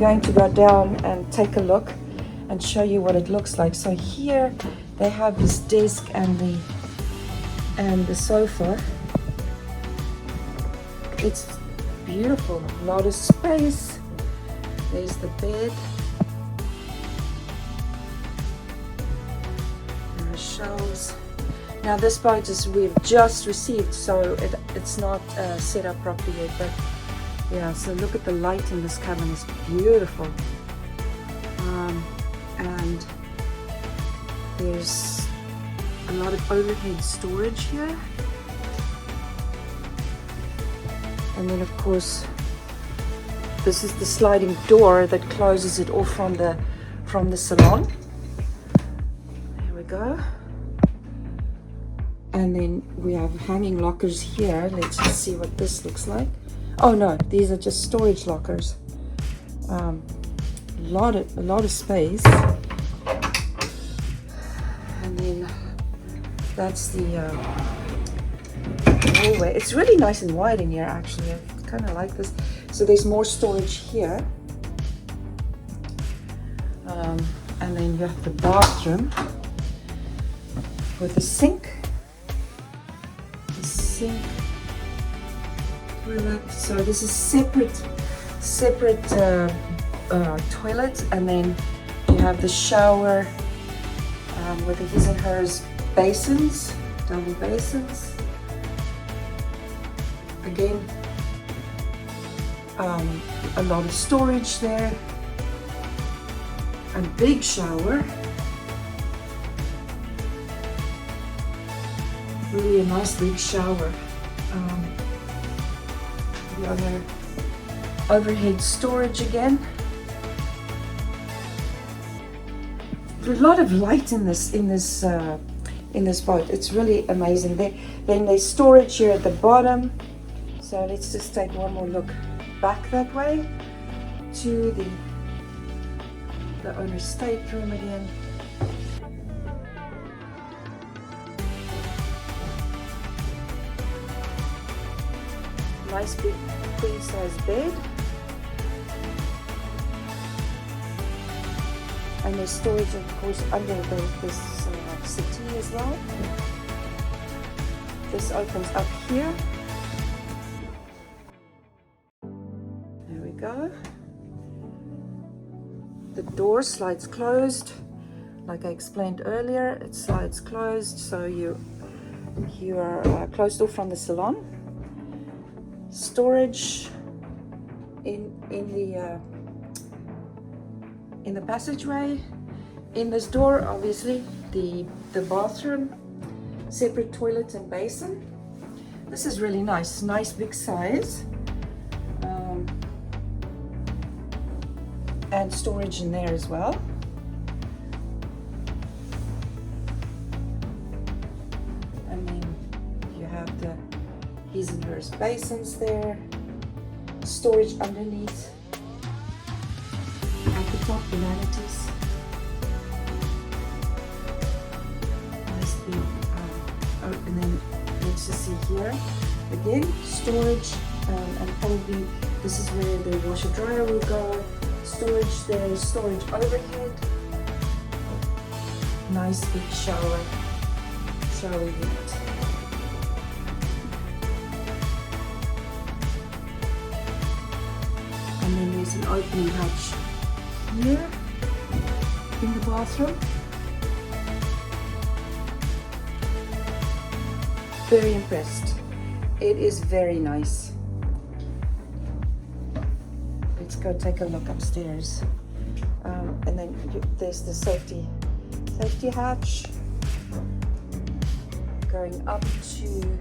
going to go down and take a look and show you what it looks like. So here they have this desk and the sofa. It's beautiful, a lot of space. There's the bed. And the shelves. Now this boat is we've just received, so it's not set up properly yet, but yeah, so look at the light in this cabin, it's beautiful. And there's a lot of overhead storage here. And then of course, this is the sliding door that closes it off from the salon. There we go. And then we have hanging lockers here. Let's just see what this looks like. Oh no, these are just storage lockers. A lot of space. And then that's the hallway. It's really nice and wide in here actually. I kind of like this. So there's more storage here. And then you have the bathroom with a sink. So this is separate toilet, and then you have the shower with the his and hers basins, double basins. Again, a lot of storage there. A big shower. Really a nice big shower. The other overhead storage again. There's a lot of light in this boat. It's really amazing. Then there's storage here at the bottom. So let's just take one more look back that way to the owner's stateroom again. Nice big queen size bed. And there's storage of course under this settee as well. This opens up here. There we go. The door slides closed. Like I explained earlier, it slides closed, so you are closed off from the salon. Storage in the passageway. In this door, obviously, the bathroom, separate toilet and basin. This is really nice big size, and storage in there as well. And then you have the his and hers basins there, storage underneath. At the top, the vanities. Nice big, and then let's just see here. Again, storage, and probably this is where the washer dryer will go. Storage there, storage overhead. Nice big shower unit. And then there's an opening hatch here in the bathroom. Very impressed. It is very nice. Let's go take a look upstairs. And then there's the safety hatch going up to